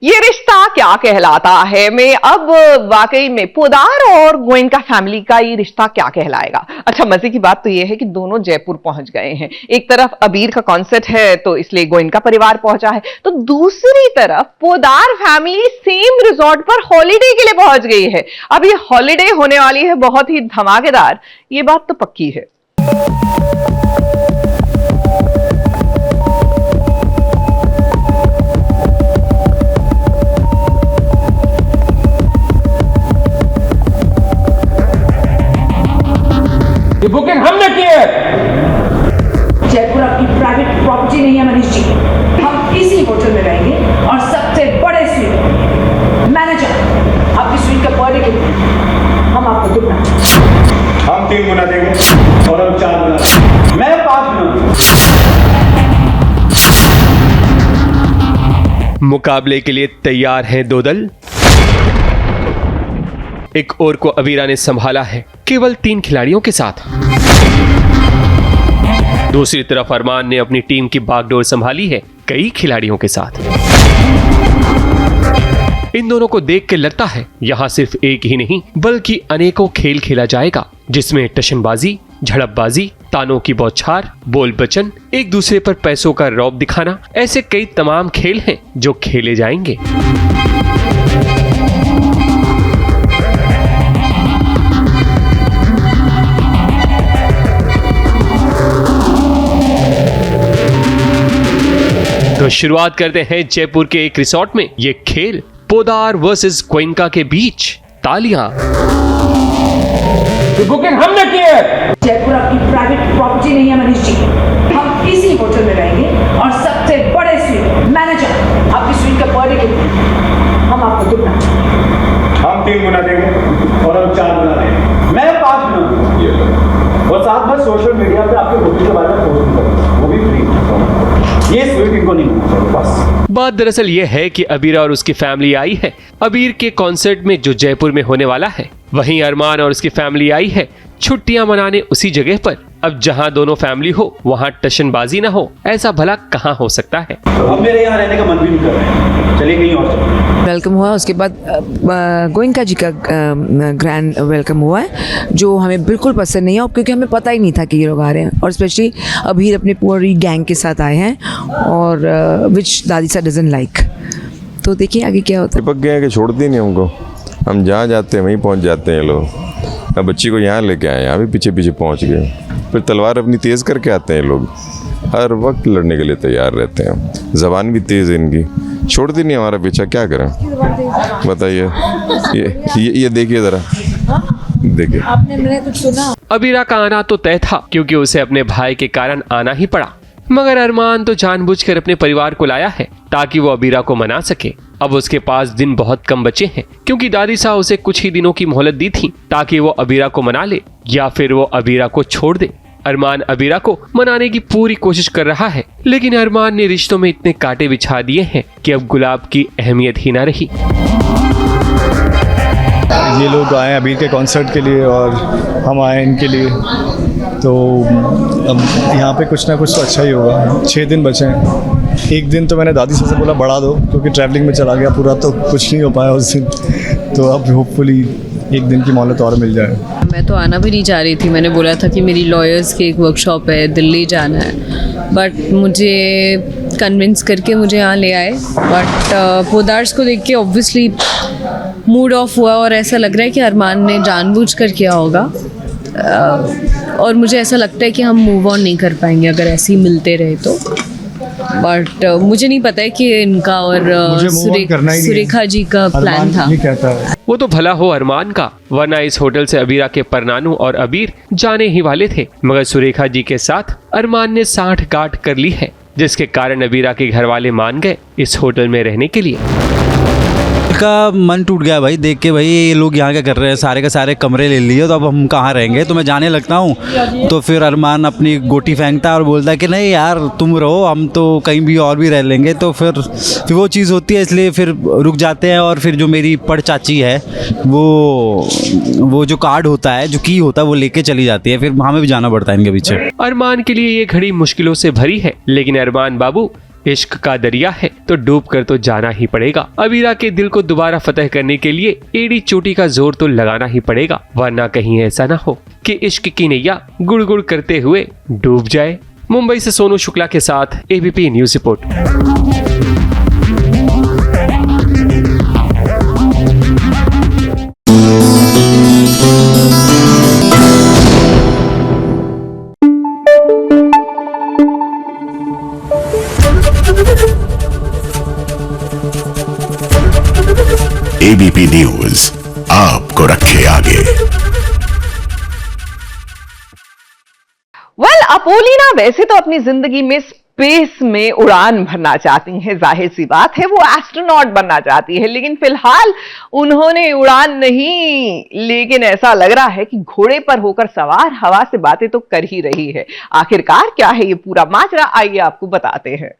ये रिश्ता क्या कहलाता है? मैं अब वाकई में पोदार और गोयनका फैमिली का ये रिश्ता क्या कहलाएगा? अच्छा, मजे की बात तो ये है कि दोनों जयपुर पहुंच गए हैं। एक तरफ अबीर का कॉन्सर्ट है तो इसलिए गोयनका परिवार पहुंचा है, तो दूसरी तरफ पोदार फैमिली सेम रिजॉर्ट पर हॉलीडे के लिए पहुंच गई है। अब ये हॉलीडे होने वाली है बहुत ही धमाकेदार, ये बात तो पक्की है। ये बुकिंग हमने की है। जयपुर अपनी प्राइवेट प्रॉपर्टी नहीं है मनीष जी। हम इसी होटल में रहेंगे और सबसे बड़े स्वीट मैनेजर आपकी स्वीट का बर्थडे गिफ्ट हम आपको दुगना, हम 3 गुना देंगे और हम 4 गुना, मैं 5 गुना। मुकाबले के लिए तैयार हैं दो दल। एक ओर को अबीरा ने संभाला है केवल 3 खिलाड़ियों के साथ। दूसरी तरफ अरमान ने अपनी टीम की बागडोर संभाली है कई खिलाड़ियों के साथ। इन दोनों को देख के लगता है यहां सिर्फ एक ही नहीं बल्कि अनेकों खेल खेला जाएगा, जिसमें टशनबाजी, झड़पबाजी, तानों की बौछार, बोल बचन, एक दूसरे पर पैसों का रौब दिखाना, ऐसे कई तमाम खेल हैं जो खेले जाएंगे। तो शुरुआत करते हैं जयपुर के एक रिसोर्ट में ये खेल पोदार वर्सेस गोयनका के बीच। तालियां। ये बुकिंग हमने की है। जयपुर अपनी प्राइवेट प्रॉपर्टी नहीं है मनीष जी। हम इसी होटल में रहेंगे और सबसे बड़े स्वीट मैनेजर आपकी स्वीट का बर्थडे गिफ्ट हम आपको दुगना, हम 3 गुना देंगे और हम 4 गुना देंगे, मैं 5 गुना। और साथ में सोशल मीडिया पे आपके होटल के बारे में पोस्ट करेंगे, वो भी फ्री। ये स्वीट इनको नहीं मिलता बस। बात दरअसल ये है कि अबीरा और उसकी फैमिली आई है अबीर के कॉन्सर्ट में जो जयपुर में होने वाला है। वहीं अरमान और उसकी फैमिली आई है छुट्टियां मनाने उसी जगह पर। अब जहां दोनों फैमिली हो वहां टशनबाजी ना हो, ऐसा भला कहां हो सकता है। अब मेरे यहाँ रहने का मन भी नहीं कर रहा है, चलिए कहीं और चलो। वेलकम हुआ, उसके बाद गोयनका जी का ग्रैंड वेलकम हुआ है जो हमें बिल्कुल पसंद नहीं है, क्योंकि हमें पता ही नहीं था कि ये लोग आ रहे हैं। और स्पेशली अबीर अपने पूरी गैंग के साथ आए हैं और विच दादी सा डजन लाइक। तो देखिए आगे क्या होता है। चिपक गया कि छोड़ते नहीं हमको, हम जहाँ जाते हैं वहीं पहुँच जाते हैं लोग। अब बच्ची को यहाँ लेके आए, यहाँ भी पीछे पीछे पहुँच गए, फिर तलवार अपनी तेज़ करके आते हैं लोग। हर वक्त लड़ने के लिए तैयार रहते हैं, ज़बान भी तेज़ है इनकी, छोड़ती नहीं हमारा पीछा। क्या करें बताइए। ये देखिए ज़रा, देखिए। आपने कुछ सुना? अबीरा का आना तो तय था क्योंकि उसे अपने भाई के कारण आना ही पड़ा, मगर अरमान तो जानबूझकर अपने परिवार को लाया है ताकि वो अबीरा को मना सके। अब उसके पास दिन बहुत कम बचे हैं क्योंकि दादी साहब उसे कुछ ही दिनों की मोहलत दी थी ताकि वो अबीरा को मना ले या फिर वो अबीरा को छोड़ दे। अरमान अबीरा को मनाने की पूरी कोशिश कर रहा है, लेकिन अरमान ने रिश्तों में इतने कांटे बिछा दिए हैं कि अब गुलाब की अहमियत ही ना रही। ये लोग आए अबीर के कॉन्सर्ट के लिए और हम आए इनके लिए, तो अब यहाँ पे कुछ ना कुछ तो अच्छा ही होगा। 6 दिन बचे हैं। एक दिन तो मैंने दादी से बोला बढ़ा दो क्योंकि ट्रैवलिंग में चला गया पूरा, तो कुछ नहीं हो पाया उस दिन। तो अब होपफुली एक दिन की मोहलत और मिल जाए। मैं तो आना भी नहीं चाह रही थी, मैंने बोला था कि मेरी लॉयर्स की एक वर्कशॉप है, दिल्ली जाना है, बट मुझे कन्विंस करके मुझे यहाँ ले आए। बट पोदार्स को देख के ऑब्वियसली मूड ऑफ हुआ और ऐसा लग रहा है कि अरमान ने जानबूझ कर किया होगा। और मुझे ऐसा लगता है कि हम मूव ऑन नहीं कर पाएंगे अगर ऐसे ही मिलते रहे तो। बट मुझे नहीं पता है कि इनका और सुरेखा जी का प्लान था। वो तो भला हो अरमान का, वरना इस होटल से अबीरा के परनानू और अबीर जाने ही वाले थे। मगर सुरेखा जी के साथ अरमान ने साठ गांठ कर ली है, जिसके कारण अबीरा के घर वाले मान गए इस होटल में रहने के लिए। का मन टूट गया भाई देख के, भाई ये लोग यहाँ क्या कर रहे हैं, सारे के सारे कमरे ले लिए तो अब हम कहाँ रहेंगे। तो मैं जाने लगता हूँ तो फिर अरमान अपनी गोटी फेंकता है और बोलता है कि नहीं यार तुम रहो, हम तो कहीं भी और भी रह लेंगे। तो फिर वो चीज़ होती है, इसलिए फिर रुक जाते हैं। और फिर जो मेरी पड़ चाची है वो जो कार्ड होता है, जो की होता है, वो लेके चली जाती है। फिर हमें भी जाना पड़ता है इनके पीछे। अरमान के लिए ये घड़ी मुश्किलों से भरी है, लेकिन अरमान बाबू इश्क का दरिया है तो डूब कर तो जाना ही पड़ेगा। अबीरा के दिल को दोबारा फतह करने के लिए एड़ी चोटी का जोर तो लगाना ही पड़ेगा, वरना कहीं ऐसा ना हो कि इश्क की नैया गुड़ गुड़ करते हुए डूब जाए। मुंबई से सोनू शुक्ला के साथ ABP news report. ABP news आपको रखे आगे। अपोलिना वैसे तो अपनी जिंदगी में स्पेस में उड़ान भरना चाहती हैं, जाहिर सी बात है वो एस्ट्रोनॉट बनना चाहती है, लेकिन फिलहाल उन्होंने उड़ान नहीं, लेकिन ऐसा लग रहा है कि घोड़े पर होकर सवार हवा से बातें तो कर ही रही है। आखिरकार क्या है ये पूरा माजरा, आइए आपको बताते हैं।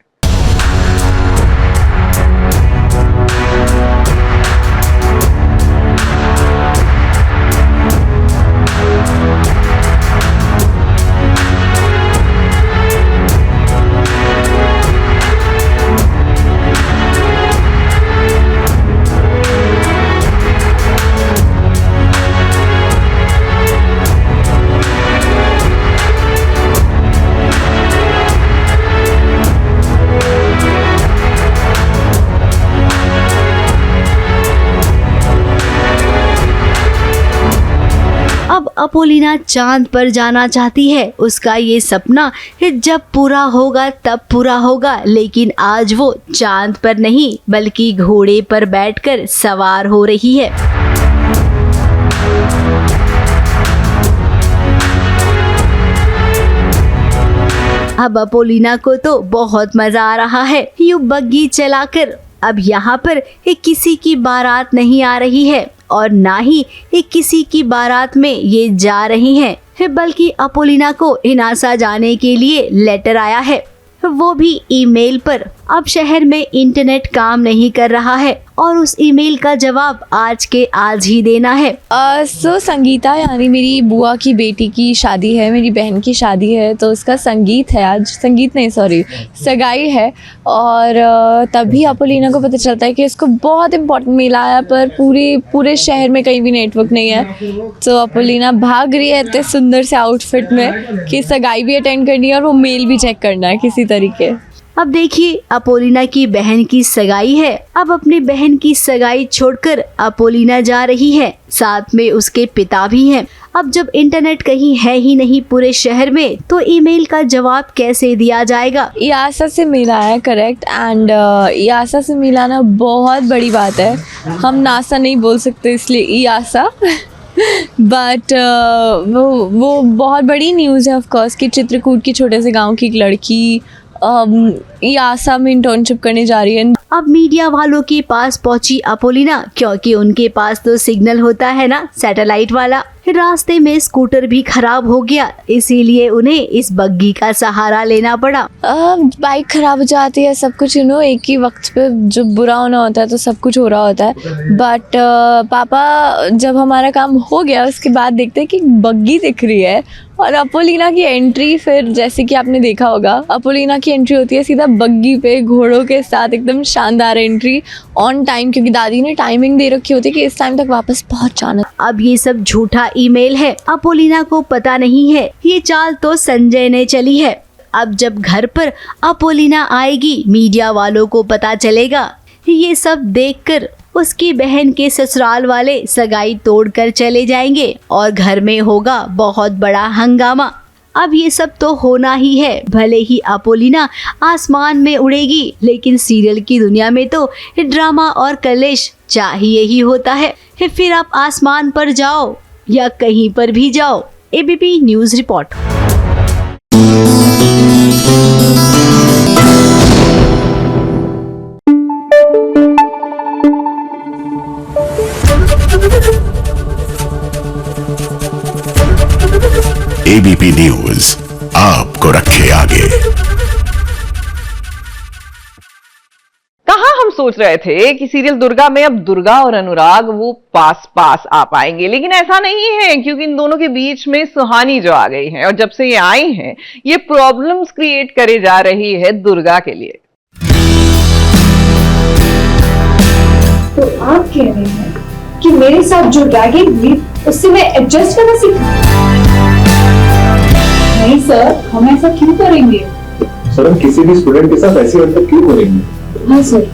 अपोलिना चांद पर जाना चाहती है। उसका ये सपना जब पूरा होगा तब पूरा होगा, लेकिन आज वो चांद पर नहीं बल्कि घोड़े पर बैठकर सवार हो रही है। अब अपोलिना को तो बहुत मजा आ रहा है यूं बग्गी चलाकर। अब यहाँ पर किसी की बारात नहीं आ रही है और ना ही किसी की बारात में ये जा रही हैं, बल्कि अपोलिना को इनासा जाने के लिए लेटर आया है, वो भी ईमेल पर। अब शहर में इंटरनेट काम नहीं कर रहा है और उस ईमेल का जवाब आज के आज ही देना है। संगीता यानी मेरी बुआ की बेटी की शादी है, मेरी बहन की शादी है, तो उसका संगीत है आज, संगीत नहीं सॉरी सगाई है। और तभी अपोलिना को पता चलता है कि इसको बहुत इम्पोर्टेंट मेल आया, पर पूरे शहर में कहीं भी नेटवर्क नहीं है। तो अपोलिना भाग रही है इतने सुंदर से आउटफिट में कि सगाई भी अटेंड करनी है और वो मेल भी चेक करना है किसी तरीके। अब देखिए अपोलिना की बहन की सगाई है। अब अपनी बहन की सगाई छोड़कर अपोलिना जा रही है, साथ में उसके पिता भी हैं। अब जब इंटरनेट कहीं है ही नहीं पूरे शहर में, तो ईमेल का जवाब कैसे दिया जाएगा। यासा से मिला है, करेक्ट। एंड यासा से मिलाना बहुत बड़ी बात है। हम नासा नहीं बोल सकते इसलिए यासा बट वो बहुत बड़ी न्यूज़ है ऑफ कोर्स कि चित्रकूट की छोटे से गांव की एक लड़की यासा में इंटर्नशिप करने जा रही है। अब मीडिया वालों के पास पहुंची अपोलिना, क्योंकि उनके पास तो सिग्नल होता है ना सैटेलाइट वाला। रास्ते में स्कूटर भी खराब हो गया, इसीलिए उन्हें इस बग्गी का सहारा लेना पड़ा। बाइक खराब हो जाती है, सब कुछ एक ही वक्त पे जो बुरा होना होता है तो सब कुछ हो रहा होता है। बट पापा जब हमारा काम हो गया उसके बाद देखते हैं कि बग्गी दिख रही है और अपोलिना की एंट्री, फिर जैसे कि आपने देखा होगा अपोलिना की एंट्री होती है सीधा बग्गी पे घोड़ों के साथ, एकदम शानदार एंट्री ऑन टाइम, क्योंकि दादी ने टाइमिंग दे रखी होती है कि इस टाइम तक वापस पहुंच जाना। अब ये सब झूठा ईमेल है, अपोलिना को पता नहीं है। ये चाल तो संजय ने चली है। अब जब घर पर अपोलिना आएगी, मीडिया वालों को पता चलेगा। ये सब देखकर उसकी बहन के ससुराल वाले सगाई तोड़कर चले जाएंगे और घर में होगा बहुत बड़ा हंगामा। अब ये सब तो होना ही है। भले ही अपोलिना आसमान में उड़ेगी, लेकिन सीरियल की दुनिया में तो ड्रामा और कलेश चाहिए ही होता है। फिर आप आसमान पर जाओ या कहीं पर भी जाओ। ABP news report. ABP news आपको रखे आगे। कहाँ हम सोच रहे थे कि सीरियल दुर्गा में अब दुर्गा और अनुराग वो पास पास आ पाएंगे, लेकिन ऐसा नहीं है, क्योंकि इन दोनों के बीच में सुहानी जो आ गई है और जब से ये आई हैं ये प्रॉब्लम्स क्रिएट करे जा रही है दुर्गा के लिए। तो आप कह रहे हैं कि मेरे साथ जो रैगिंग हुई उससे मैं एडजस्ट करना सीखूं? नहीं सर, हम ऐसा क्यों करेंगे? सर हम किसी भी स्टूडेंट के साथ ऐसी हरकत क्यों करेंगे? हाँ सर,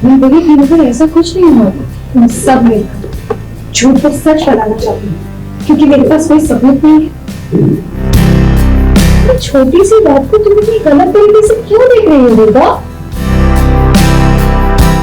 मैं बड़ी दिनों पर ऐसा कुछ नहीं हुआ। तुम सब मिलकर झूठ पर सच बनाना चाहती हूँ क्योंकि मेरे पास कोई सबूत नहीं है। तो छोटी सी बात को तुम इतनी गलत तरीके से क्यों देख रही हो दुर्गा?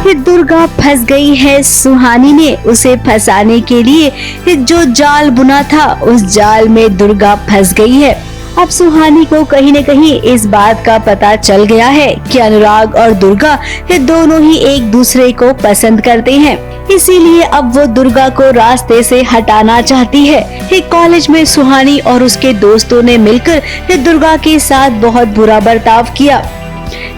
फिर दुर्गा फंस गई है। सुहानी ने उसे फंसाने के लिए जो जाल बुना था उस जाल में दुर्गा फंस गई है। अब सुहानी को कहीं न कहीं इस बात का पता चल गया है कि अनुराग और दुर्गा ये दोनों ही एक दूसरे को पसंद करते हैं, इसीलिए अब वो दुर्गा को रास्ते से हटाना चाहती है। एक कॉलेज में सुहानी और उसके दोस्तों ने मिलकर ये दुर्गा के साथ बहुत बुरा बर्ताव किया।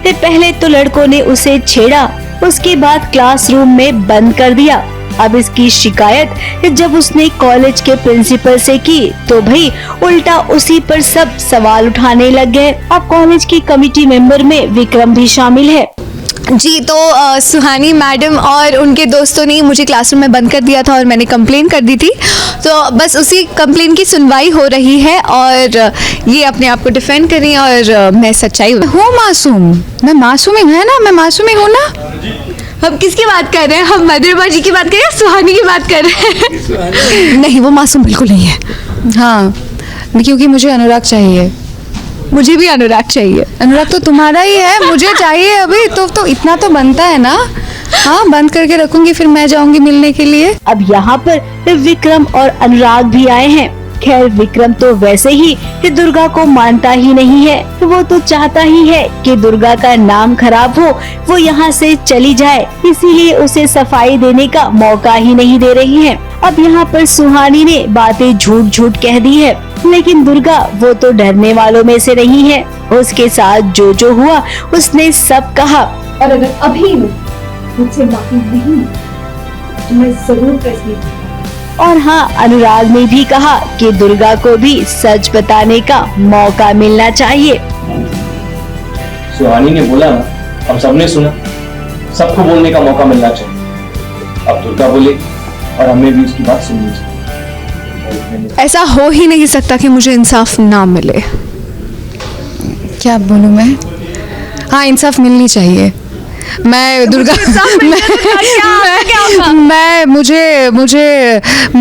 पहले तो लड़कों ने उसे छेड़ा, उसके बाद क्लासरूम में बंद कर दिया। अब इसकी शिकायत जब उसने कॉलेज के प्रिंसिपल से की तो भाई उल्टा उसी पर सब सवाल उठाने लग गए। अब कॉलेज की कमेटी मेंबर में विक्रम भी शामिल है। जी, तो सुहानी मैडम और उनके दोस्तों ने मुझे क्लासरूम में बंद कर दिया था और मैंने कंप्लेन कर दी थी, तो बस उसी कंप्लेन की सुनवाई हो रही है और ये अपने आप को डिफेंड कर रही हैं और मैं सच्चाई हूँ मासूम, मैं मासूम ही है ना, मैं मासूम ही हूँ ना। हम किसकी बात कर रहे हैं? हम मदरबा जी की बात कर रहे हैं, सुहानी की बात कर रहे हैं? नहीं, वो मासूम बिल्कुल नहीं है। हाँ, क्योंकि मुझे अनुराग चाहिए, मुझे भी अनुराग चाहिए। अनुराग तो तुम्हारा ही है, मुझे चाहिए अभी तो इतना तो बनता है ना। हाँ, बंद करके रखूंगी, फिर मैं जाऊंगी मिलने के लिए। अब यहाँ पर विक्रम और अनुराग भी आए हैं। खैर विक्रम तो वैसे ही दुर्गा को मानता ही नहीं है, वो तो चाहता ही है कि दुर्गा का नाम खराब हो, वो यहाँ से चली जाए, इसीलिए उसे सफाई देने का मौका ही नहीं दे रही है। अब यहाँ पर सुहानी ने बातें झूठ झूठ कह दी है, लेकिन दुर्गा वो तो डरने वालों में से नहीं है। उसके साथ जो हुआ उसने सब कहा। और अगर अभी मुझसे माफी नहीं तो मैं जरूर प्रेस मीट करूंगी। और हाँ, अनुराग ने भी कहा कि दुर्गा को भी सच बताने का मौका मिलना चाहिए। सुहानी ने बोला ना, हम सबने सुना, सबको बोलने का मौका मिलना चाहिए। अब दुर्गा बोले और हमें भी उसकी बात सुननी चाहिए। ऐसा हो ही नहीं सकता कि मुझे इंसाफ ना मिले। क्या बोलूं मैं? हाँ, इंसाफ मिलनी चाहिए। मैं दुर्गा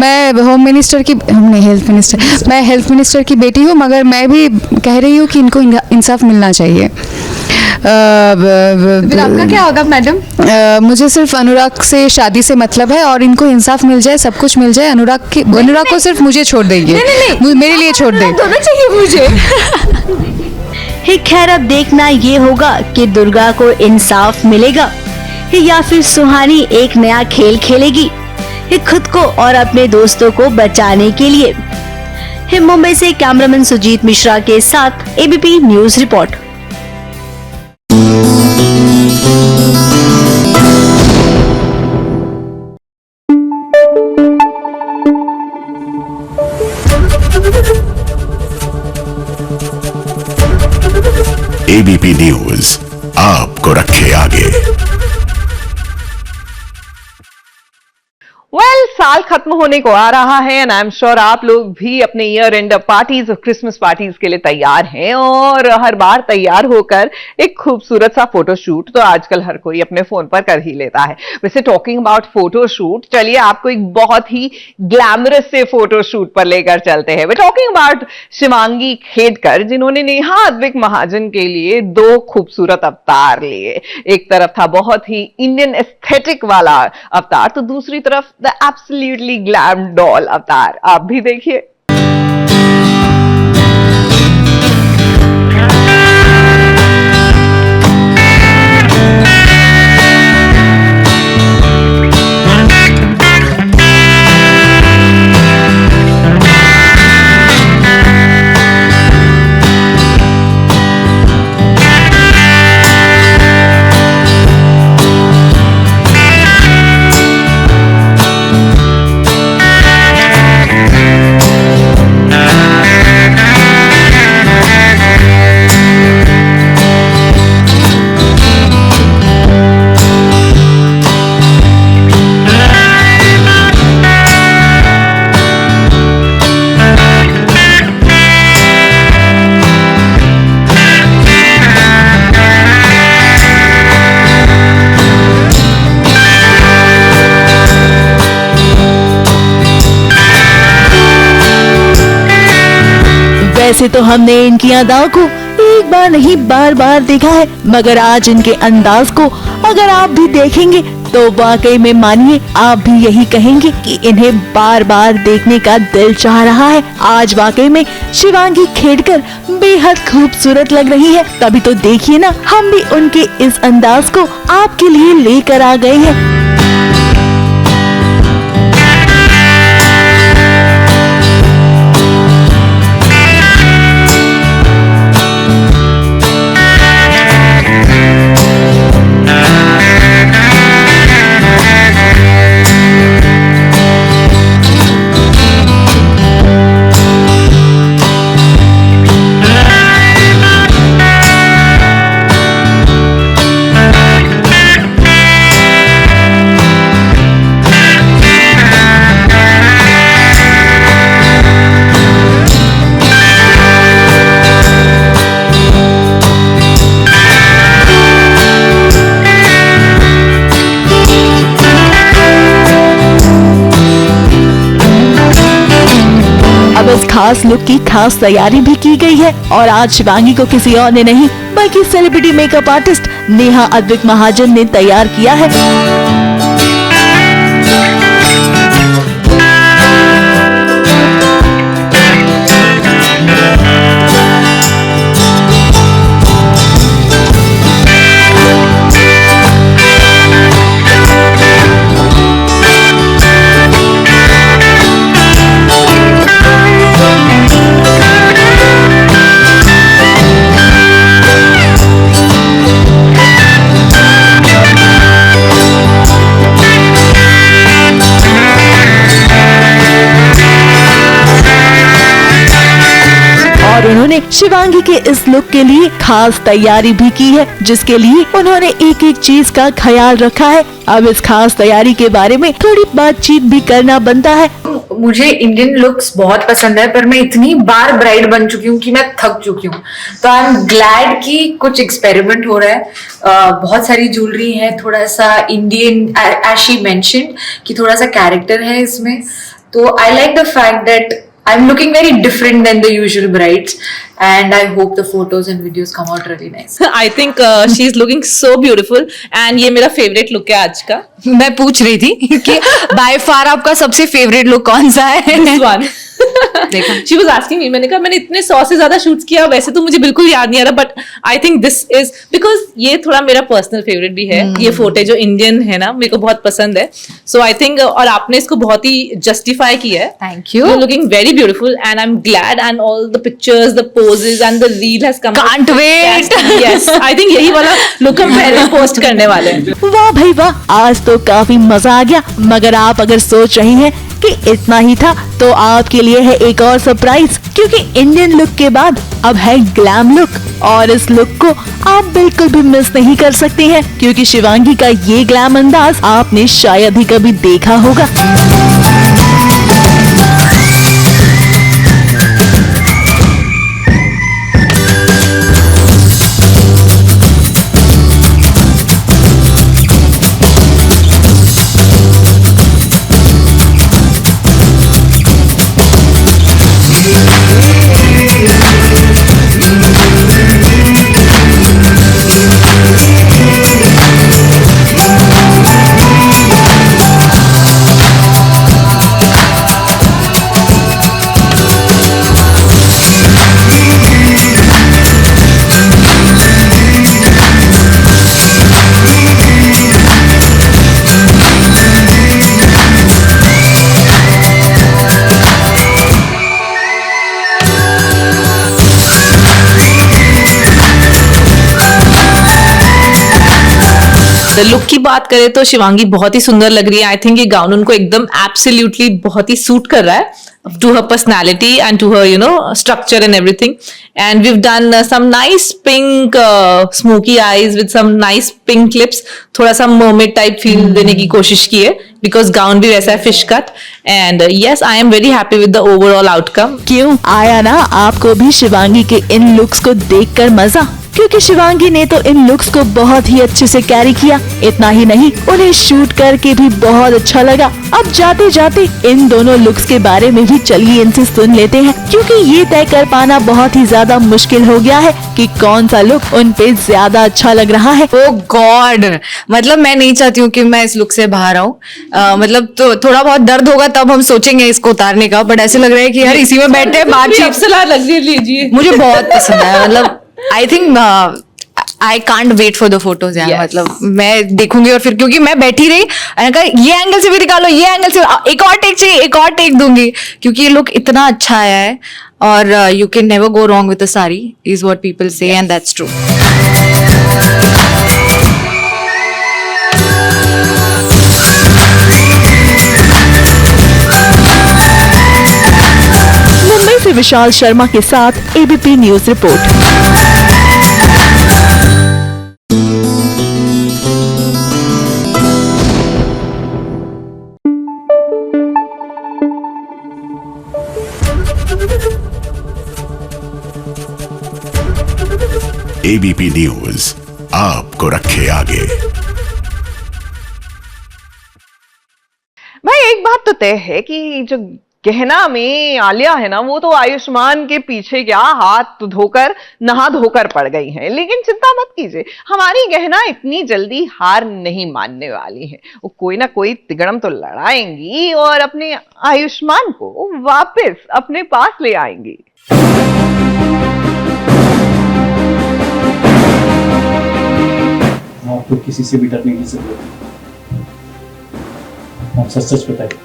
मैं होम मिनिस्टर की नहीं, हेल्थ मिनिस्टर, मैं हेल्थ मिनिस्टर की बेटी हूँ, मगर मैं भी कह रही हूँ कि इनको इंसाफ मिलना चाहिए। आपका क्या होगा मैडम? मुझे सिर्फ अनुराग से शादी से मतलब है और इनको इंसाफ मिल जाए, सब कुछ मिल जाए। अनुराग को सिर्फ मुझे छोड़ देंगे, मेरे लिए छोड़ दें। दोनों चाहिए मुझे। खैर अब देखना ये होगा कि दुर्गा को इंसाफ मिलेगा या फिर सुहानी एक नया खेल खेलेगी खुद को और अपने दोस्तों को बचाने के लिए। मुंबई से कैमरामैन सुजीत मिश्रा के साथ ABP news report. ABP news आपको रखे आगे। साल खत्म होने को आ रहा है एंड आई एम श्योर आप लोग भी अपने ईयर एंड पार्टीज और क्रिसमस पार्टीज के लिए तैयार हैं और हर बार तैयार होकर एक खूबसूरत सा फोटोशूट तो आजकल हर कोई अपने फोन पर कर ही लेता है। वैसे टॉकिंग अबाउट फोटोशूट, चलिए आपको एक बहुत ही ग्लैमरस से फोटोशूट पर लेकर चलते हैं। वे टॉकिंग अबाउट शिवांगी खेडकर, जिन्होंने नेहा अद्विक महाजन के लिए 2 खूबसूरत अवतार लिए। एक तरफ था बहुत ही इंडियन एस्थेटिक वाला अवतार, तो दूसरी तरफ द एब्सोल्युटली ग्लैम डॉल अवतार। आप भी देखिए। वैसे तो हमने इनकी अदाओं को एक बार नहीं बार बार देखा है, मगर आज इनके अंदाज को अगर आप भी देखेंगे तो वाकई में मानिए आप भी यही कहेंगे कि इन्हें बार बार देखने का दिल चाह रहा है। आज वाकई में शिवांगी खेड़कर बेहद खूबसूरत लग रही है। तभी तो देखिए ना, हम भी उनके इस अंदाज को आपके लिए लेकर आ गए हैं। इस खास लुक की खास तैयारी भी की गई है और आज शिवांगी को किसी और ने नहीं बल्कि celebrity makeup artist Neha Advik Mahajan ने तैयार किया है। और उन्होंने शिवांगी के इस लुक के लिए खास तैयारी भी की है, जिसके लिए उन्होंने एक एक चीज का ख्याल रखा है। अब इस खास तैयारी के बारे में थोड़ी बातचीत भी करना बनता है। मुझे इंडियन लुक्स बहुत पसंद है, पर मैं इतनी बार ब्राइड बन चुकी हूँ कि मैं थक चुकी हूँ। तो आई एम ग्लैड कि कुछ एक्सपेरिमेंट हो रहा है। बहुत सारी ज्वेलरी है, थोड़ा सा इंडियन, एज शी मेंशन्ड कि थोड़ा सा कैरेक्टर है इसमें। तो I like the fact that I'm looking very different than the usual brides, and I hope the photos and videos come out really nice. I think she's looking so beautiful, and ये मेरा favorite look है आज का। मैं पूछ रही थी कि by far आपका सबसे favorite look कौन सा है? This one. देखा, she was asking me, मैंने कहा मैंने इतने 100 से ज्यादा शूट्स किया, वैसे तो मुझे बिल्कुल याद नहीं आ रहा, but I think this is because ये थोड़ा मेरा पर्सनल फेवरेट भी है। ये फोटो जो इंडियन है ना, मेरे को बहुत पसंद है। सो आई थिंक, और आपने इसको बहुत ही जस्टिफाई किया है। Thank you. Looking very beautiful and I am glad, and all the pictures, the poses and the reel has come. Can't wait. Yes, I think यही वाला लुक हम पहले पोस्ट करने वाले हैं। वाह भाई वाह, आज तो काफी मजा आ गया। मगर आप अगर सोच रही हैं कि इतना ही था, तो आपके लिए है एक और सरप्राइज, क्योंकि इंडियन लुक के बाद अब है ग्लैम लुक, और इस लुक को आप बिल्कुल भी मिस नहीं कर सकते हैं, क्योंकि शिवांगी का ये ग्लैम अंदाज आपने शायद ही कभी देखा होगा। द लुक की बात करें तो शिवांगी बहुत ही सुंदर लग रही है। आई थिंक ये गाउन उनको एकदम एब्सोल्युटली बहुत ही सूट कर रहा है to her personality and to her, you know, structure and everything. And we've done some nice pink smoky eyes with some nice pink lips. थोड़ा सा mermaid type feel देने की कोशिश की है, because gown भी वैसा है fish cut. And yes, I am very happy with the overall outcome. क्यों आया ना आपको भी शिवांगी के इन लुक्स को देखकर मजा? क्योंकि शिवांगी ने तो इन लुक्स को बहुत ही अच्छे से कैरी किया। इतना ही नहीं, उन्हें शूट करके भी बहुत अच्छा लगा। अब जाते जाते इन दोनों लुक्स के बारे में भी चलिए इनसे सुन लेते हैं, क्योंकि ये तय कर पाना बहुत ही ज्यादा मुश्किल हो गया है कि कौन सा लुक उन पे ज्यादा अच्छा लग रहा है। ओह गॉड, मतलब मैं नहीं चाहती हूँ कि मैं इस लुक से बाहर आऊँ। मतलब तो थोड़ा बहुत दर्द होगा तब हम सोचेंगे इसको उतारने का, बट ऐसे लग रहा है कि यार इसी में बैठे बातचीत सलाह लग लीजिए। मुझे बहुत पसंद है। मतलब I think I can't wait for the photos यार। मतलब मैं देखूंगी और फिर क्योंकि मैं बैठी रही, मैंने कहा ये एंगल से भी निकालो, ये एंगल से, एक और टेक चाहिए, एक और टेक दूंगी, क्योंकि ये लुक इतना अच्छा आया है। और you can never go wrong with a sari is what people से, एंड दैट्स ट्रू। मुंबई से विशाल शर्मा के साथ ABP news report. ABP news आपको रखे आगे। भाई एक बात तो तय है कि जो गहना में आलिया है ना, वो तो आयुष्मान के पीछे क्या हाथ धोकर नहा धोकर पड़ गई हैं। लेकिन चिंता मत कीजिए, हमारी गहना इतनी जल्दी हार नहीं मानने वाली है। वो कोई ना कोई तिगड़म तो लड़ाएंगी और अपने आयुष्मान को वापस अपने पास ले आएंगी। आपको किसी से भी डरने की जरूरत नहीं। आप सच सच बताइए।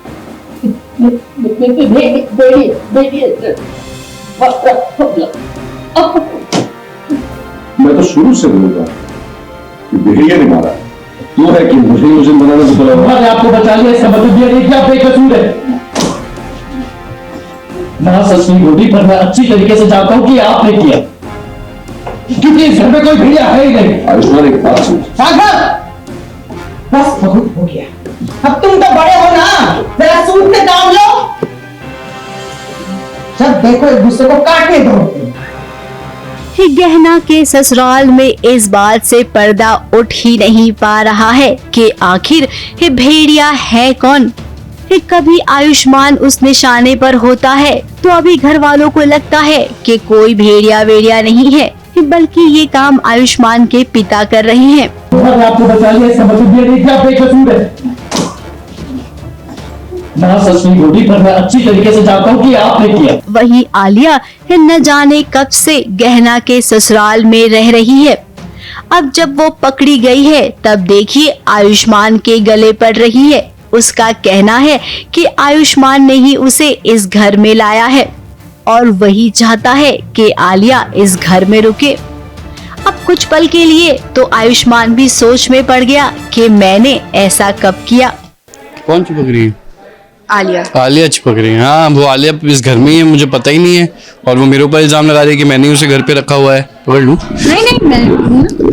मैं तो शुरू से बोलूंगा कि भेड़िया ने मारा, क्यों है कि मुझे मुजरिम बनाने को बोला। मैंने आपको बचा लिया, इसका मतलब यह नहीं कि आप बेकसूर है। ना सच नहीं होगी, पर मैं अच्छी तरीके से जानता हूं कि आपने किया, क्योंकि इस घर में कोई भेड़िया है ही नहीं। आयुष्मान एक बात सुन, सागर, बस बहुत हो गया। अब तुम तो बड़े हो ना, जरा सूट से काम लो। सब देखो एक दूसरे को काटने दो। गहना के ससुराल में इस बात से पर्दा उठ ही नहीं पा रहा है कि आखिर ये भेड़िया है कौन। कभी आयुष्मान उस निशाने पर होता है तो अभी घर वालों को लगता है कि कोई भेड़िया वेड़िया नहीं है, बल्कि ये काम आयुष्मान के पिता कर रहे हैं। मैंने आपको बचा लिया, इसका मतलब यह नहीं कि आप बेकसूर है। ना सच नहीं होगी, पर मैं अच्छी तरीके से जानता हूं कि आपने किया। वहीं आलिया न जाने कब से गहना के ससुराल में रह रही है। अब जब वो पकड़ी गई है तब देखिए आयुष्मान के गले पड़ रही है। उसका कहना है कि आयुष्मान ने ही उसे इस घर में लाया है और वही चाहता है कि आलिया इस घर में रुके। अब कुछ पल के लिए तो आयुष्मान भी सोच में पड़ गया कि मैंने ऐसा कब किया। कौन चिपक रही है? आलिया चिपक रही है। हाँ, वो आलिया इस घर में ही है, मुझे पता ही नहीं है। और वो मेरे ऊपर इल्जाम लगा रही है कि मैंने उसे घर पे रखा हुआ है। पकड़ लूं?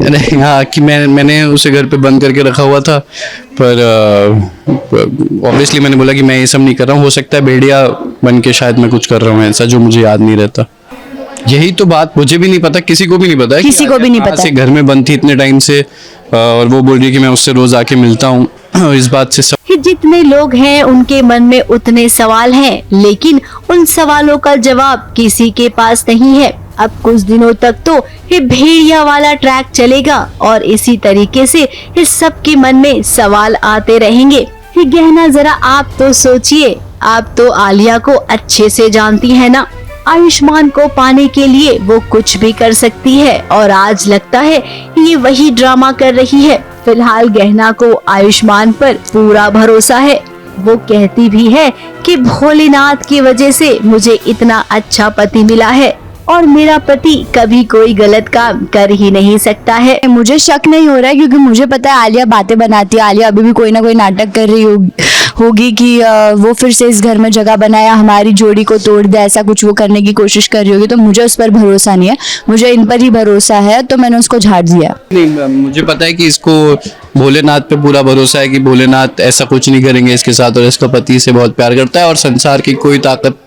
नहीं, हाँ, कि मैंने उसे घर पे बंद करके रखा हुआ था। पर ऑब्वियसली मैंने बोला कि मैं ये सब नहीं कर रहा हूँ। हो सकता है भेड़िया बन के शायद मैं कुछ कर रहा हूँ ऐसा, जो मुझे याद नहीं रहता। यही तो बात मुझे भी नहीं पता, किसी को भी नहीं पता है, किसी को भी नहीं पता। घर में बंद थी इतने टाइम से, और वो बोल रही है कि मैं उससे रोज आके मिलता हूँ। इस बात से जितने लोग हैं उनके मन में उतने सवाल हैं, लेकिन उन सवालों का जवाब किसी के पास नहीं है। अब कुछ दिनों तक तो ये भेड़िया वाला ट्रैक चलेगा और इसी तरीके से इस सब के मन में सवाल आते रहेंगे। ये गहना जरा आप तो सोचिए, आप तो आलिया को अच्छे से जानती है ना। आयुष्मान को पाने के लिए वो कुछ भी कर सकती है और आज लगता है ये वही ड्रामा कर रही है। फिलहाल गहना को आयुष्मान पर पूरा भरोसा है। वो कहती भी है कि भोलेनाथ की वजह से मुझे इतना अच्छा पति मिला है और मेरा पति कभी कोई गलत काम कर ही नहीं सकता है। मुझे शक नहीं हो रहा है, क्योंकि मुझे पता है आलिया बातें बनाती है। आलिया अभी भी कोई ना कोई नाटक कर रही होगी कि वो फिर से इस घर में जगह बनाया, हमारी जोड़ी को तोड़ दे, ऐसा कुछ वो करने की कोशिश कर रही होगी। तो मुझे उस पर भरोसा नहीं है, मुझे इन पर ही भरोसा है, तो मैंने उसको झाड़ दिया। नहीं, मुझे पता है कि इसको भोलेनाथ पे पूरा भरोसा है कि भोलेनाथ ऐसा कुछ नहीं करेंगे इसके साथ, और इसका पति से बहुत प्यार करता है और संसार की कोई ताकत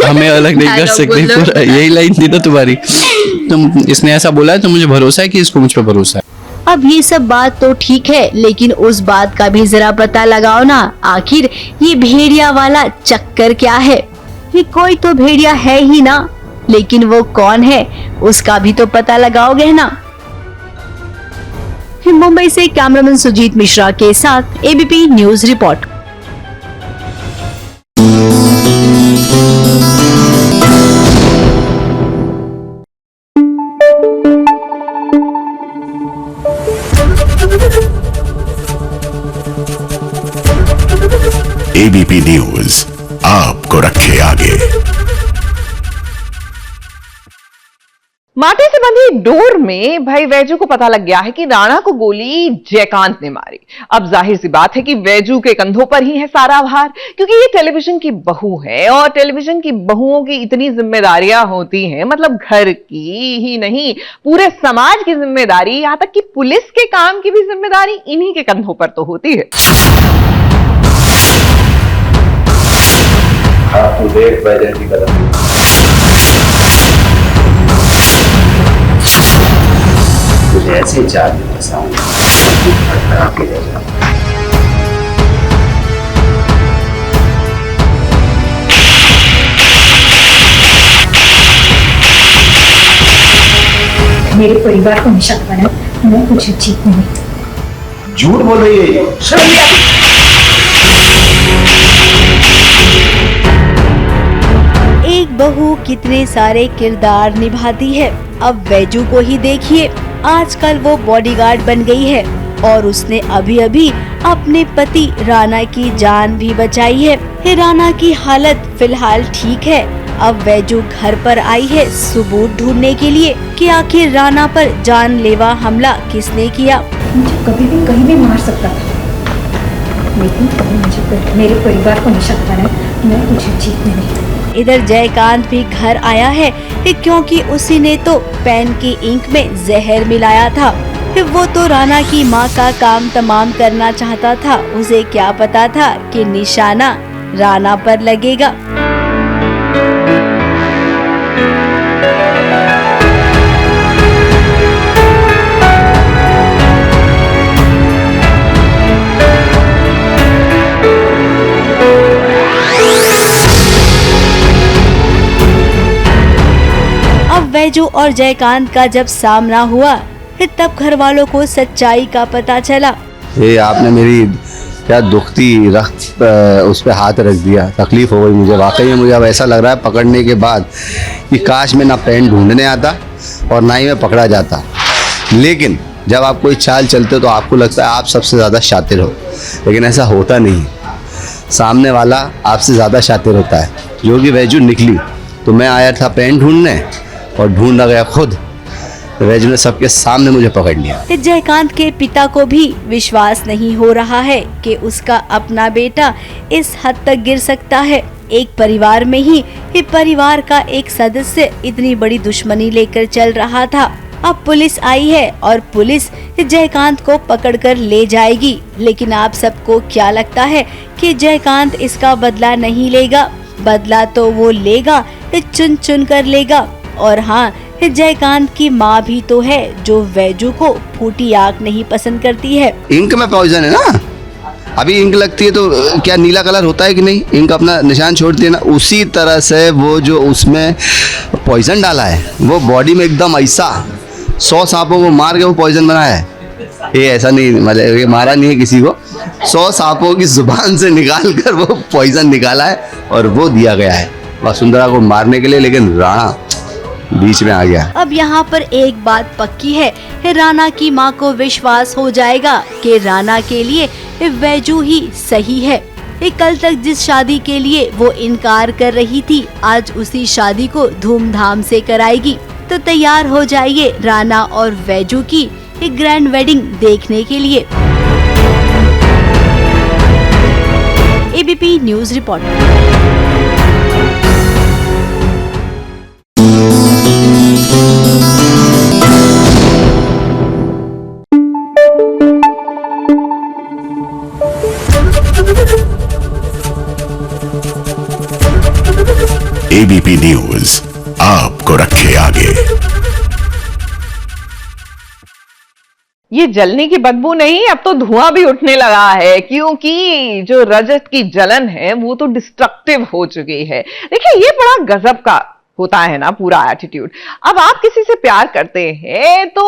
हमें अलग नहीं कर सकते, पूरा यही लाइन थी ना तुम्हारी। तुम इसने ऐसा बोला है तो मुझे भरोसा है कि इसको मुझ पर भरोसा है। अब ये सब बात तो ठीक है, लेकिन उस बात का भी जरा पता लगाओ ना, आखिर ये भेड़िया वाला चक्कर क्या है। ये कोई तो भेड़िया है ही ना, लेकिन वो कौन है उसका भी तो पता लगाओगे ना। मुंबई से कैमरामैन सुजीत मिश्रा के साथ ABP news report. ABP news आपको रखे आगे। माटी से बंधी डोर में भाई वैजू को पता लग गया है कि राणा को गोली जयकांत ने मारी। अब जाहिर सी बात है कि वैजू के कंधों पर ही है सारा भार, क्योंकि ये टेलीविजन की बहू है और टेलीविजन की बहुओं की इतनी जिम्मेदारियां होती हैं, मतलब घर की ही नहीं पूरे समाज की जिम्मेदारी, यहां तक कि पुलिस के काम की भी जिम्मेदारी इन्हीं के कंधों पर तो होती है। आप देख वजह की कदम मुझे ऐसे चार दिन फंसाऊंगा आपके जैसा। मेरे परिवार को हमेशा बना मैं कुछ ठीक नहीं। झूठ बोल रही है। एक बहू कितने सारे किरदार निभाती है। अब वैजू को ही देखिए, आजकल वो बॉडीगार्ड बन गई है और उसने अभी अभी अपने पति राणा की जान भी बचाई है। राणा की हालत फिलहाल ठीक है। अब वैजू घर पर आई है सबूत ढूंढने के लिए कि आखिर राणा पर जानलेवा हमला किसने किया। मुझे कभी भी कहीं भी मार सकता था, लेकिन कभी मुझे मेरे परिवार को हमेशा बना मैं कुछ ठीक नहीं। इधर जयकांत भी घर आया है क्योंकि उसी ने तो पेन की इंक में जहर मिलाया था। वो तो राणा की माँ का काम तमाम करना चाहता था, उसे क्या पता था कि निशाना राणा पर लगेगा। वैजू और जयकांत का जब सामना हुआ तब घर वालों को सच्चाई का पता चला। ये आपने मेरी क्या दुखती रक्त उस पे हाथ रख दिया, तकलीफ हो गई मुझे वाकई में। मुझे अब ऐसा लग रहा है पकड़ने के बाद कि काश मैं ना पेन ढूंढने आता और ना ही मैं पकड़ा जाता। लेकिन जब आप कोई चाल चलते हो तो आपको लगता है आप सबसे ज़्यादा शातिर हो, लेकिन ऐसा होता नहीं। सामने वाला आपसे ज़्यादा शातिर होता है। जो कि वैजू निकली तो मैं आया था पेन ढूंढने और ढूंढा गया खुद। वैजू ने सबके सामने मुझे पकड़ लिया। जयकांत के पिता को भी विश्वास नहीं हो रहा है कि उसका अपना बेटा इस हद तक गिर सकता है। एक परिवार में ही परिवार का एक सदस्य इतनी बड़ी दुश्मनी लेकर चल रहा था। अब पुलिस आई है और पुलिस जयकांत को पकड़कर ले जाएगी, लेकिन आप सबको क्या लगता है कि जयकांत इसका बदला नहीं लेगा? बदला तो वो लेगा, चुन चुन कर लेगा। और हाँ, जयकांत की माँ भी तो है जो वैजू को फूटी आंख नहीं पसंद करती है। इंक में पॉइजन है ना, अभी इंक लगती है तो क्या नीला कलर होता है कि नहीं? इंक अपना निशान छोड़ती है ना, उसी तरह से वो जो उसमें पॉइजन डाला है वो बॉडी में एकदम ऐसा 100 सांपों को मार के वो पॉइजन बनाया है। ये ऐसा नहीं, मतलब ये मारा नहीं है किसी को, 100 सांपों की जुबान से निकाल कर वो पॉइजन निकाला है और वो दिया गया है वसुंधरा को मारने के लिए। लेकिन राणा बीच में आ गया। अब यहाँ पर एक बात पक्की है, राणा की माँ को विश्वास हो जाएगा कि राणा के लिए वैजू ही सही है। कल तक जिस शादी के लिए वो इनकार कर रही थी, आज उसी शादी को धूमधाम से कराएगी। तो तैयार हो जाइए राणा और वैजू की एक ग्रैंड वेडिंग देखने के लिए। ABP news report. ABP news आपको रखे आगे। ये जलने की बदबू नहीं, अब तो धुआं भी उठने लगा है, क्योंकि जो रजत की जलन है वो तो डिस्ट्रक्टिव हो चुकी है। देखिए, ये बड़ा गजब का होता है ना पूरा एटीट्यूड। अब आप किसी से प्यार करते हैं तो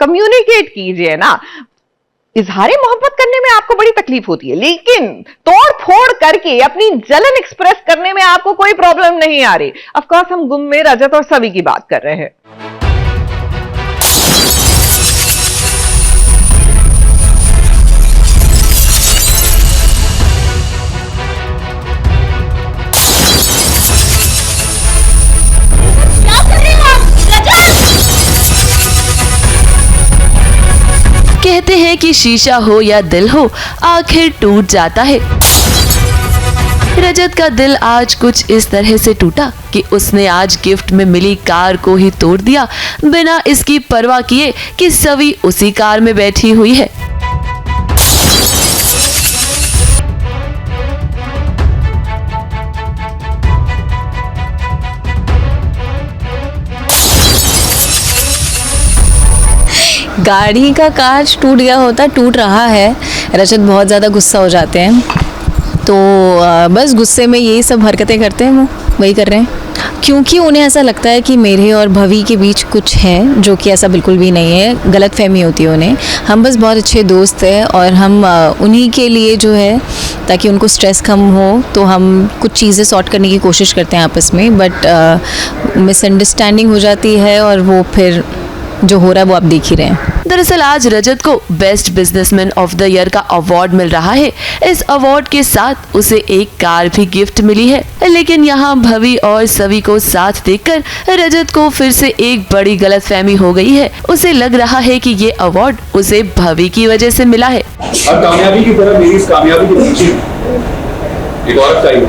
कम्युनिकेट कीजिए ना। इजहारे मोहब्बत करने में आपको बड़ी तकलीफ होती है, लेकिन तोड़ फोड़ करके अपनी जलन एक्सप्रेस करने में आपको कोई प्रॉब्लम नहीं आ रही। ऑफ कोर्स हम गुम में रजत और सवी की बात कर रहे हैं। कहते हैं कि शीशा हो या दिल हो, आखिर टूट जाता है। रजत का दिल आज कुछ इस तरह से टूटा कि उसने आज गिफ्ट में मिली कार को ही तोड़ दिया, बिना इसकी परवाह किए कि सवी उसी कार में बैठी हुई है। गाड़ी का कांच टूट गया होता, टूट रहा है। रजत बहुत ज़्यादा गुस्सा हो जाते हैं, तो बस गुस्से में यही सब हरकतें करते हैं, वो वही कर रहे हैं, क्योंकि उन्हें ऐसा लगता है कि मेरे और भवी के बीच कुछ है, जो कि ऐसा बिल्कुल भी नहीं है। गलतफहमी होती है उन्हें। हम बस बहुत अच्छे दोस्त हैं और हम उन्हीं के लिए जो है, ताकि उनको स्ट्रेस कम हो, तो हम कुछ चीज़ें सॉर्ट करने की कोशिश करते हैं आपस में, बट मिसअंडरस्टैंडिंग हो जाती है और वो फिर जो हो रहा है वो आप देख ही रहे हैं। दरअसल आज रजत को best businessman of the year का अवार्ड मिल रहा है। इस अवार्ड के साथ उसे एक कार भी गिफ्ट मिली है, लेकिन यहाँ भवी और सवी को साथ देखकर रजत को फिर से एक बड़ी गलतफहमी हो गई है। उसे लग रहा है कि ये अवार्ड उसे भवी की वजह से मिला है। अब कामयाबी की तरह मेरी इस कामयाबी के पीछे एक औरत चाहिए।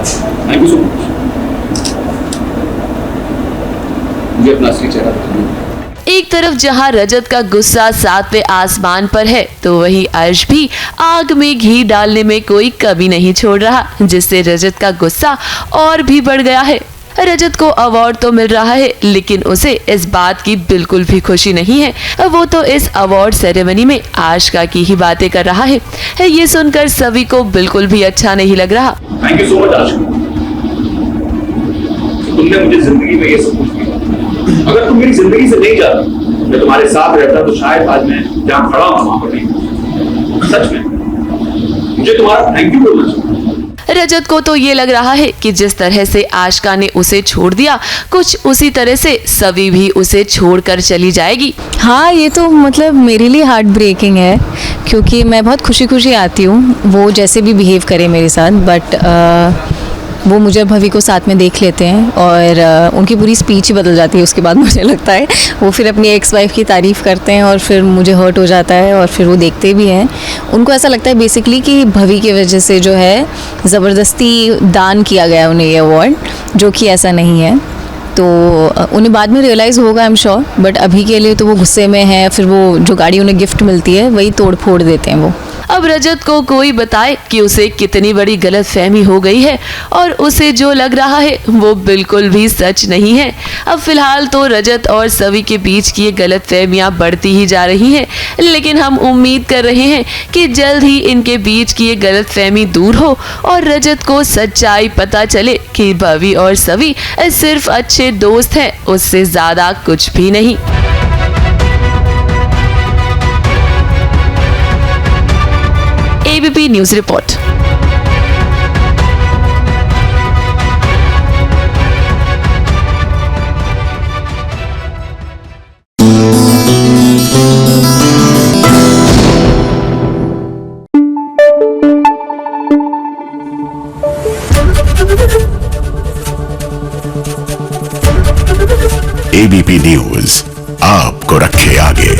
Thank you so much. मुझे अपना असली चेहरा दिखाना। एक तरफ जहां रजत का गुस्सा 7वें आसमान पर है, तो वहीं अर्श भी आग में घी डालने में कोई कमी नहीं छोड़ रहा, जिससे रजत का गुस्सा और भी बढ़ गया है। रजत को अवार्ड तो मिल रहा है, लेकिन उसे इस बात की बिल्कुल भी खुशी नहीं है। वो तो इस अवार्ड सेरेमनी में आशिका की ही बातें कर रहा है। ये सुनकर सभी को बिल्कुल भी अच्छा नहीं लग रहा। Thank you so much Ashika, तुमने मुझे जिंदगी में ये सब कुछ दिया। अगर तुम मेरी जिंदगी से नहीं जाती, मैं तुम्हारे साथ रहता, तो शायद आज मैं जहां खड़ा हूं वहां पर नहीं। सच में मुझे तुम्हारा थैंक यू बोलना चाहिए। रजत को तो ये लग रहा है कि जिस तरह से आशिका ने उसे छोड़ दिया, कुछ उसी तरह से सवी भी उसे छोड़कर चली जाएगी। हाँ, ये तो मतलब मेरे लिए हार्ट ब्रेकिंग है, क्योंकि मैं बहुत खुशी खुशी आती हूँ, वो जैसे भी बिहेव करे मेरे साथ, बट वो मुझे भवी को साथ में देख लेते हैं और उनकी पूरी स्पीच ही बदल जाती है। उसके बाद मुझे लगता है वो फिर अपनी एक्स वाइफ की तारीफ़ करते हैं और फिर मुझे हर्ट हो जाता है, और फिर वो देखते भी हैं। उनको ऐसा लगता है बेसिकली कि भवी की वजह से जो है ज़बरदस्ती दान किया गया उन्हें ये अवार्ड, जो कि ऐसा नहीं है। तो उन्हें बाद में रियलाइज़ होगा, आई एम श्योर, बट अभी के लिए तो वो गुस्से में है। फिर वो जो गाड़ी उन्हें गिफ्ट मिलती है वही तोड़ फोड़ देते हैं वो। अब रजत को कोई बताए कि उसे कितनी बड़ी गलतफहमी हो गई है, और उसे जो लग रहा है वो बिल्कुल भी सच नहीं है। अब फिलहाल तो रजत और सवी के बीच की ये गलतफहमियां बढ़ती ही जा रही हैं, लेकिन हम उम्मीद कर रहे हैं कि जल्द ही इनके बीच की ये गलतफहमी दूर हो और रजत को सच्चाई पता चले कि भवी और सवी सिर्फ अच्छे दोस्त हैं, उससे ज्यादा कुछ भी नहीं। ABP news report. ABP news आपको रखे आगे।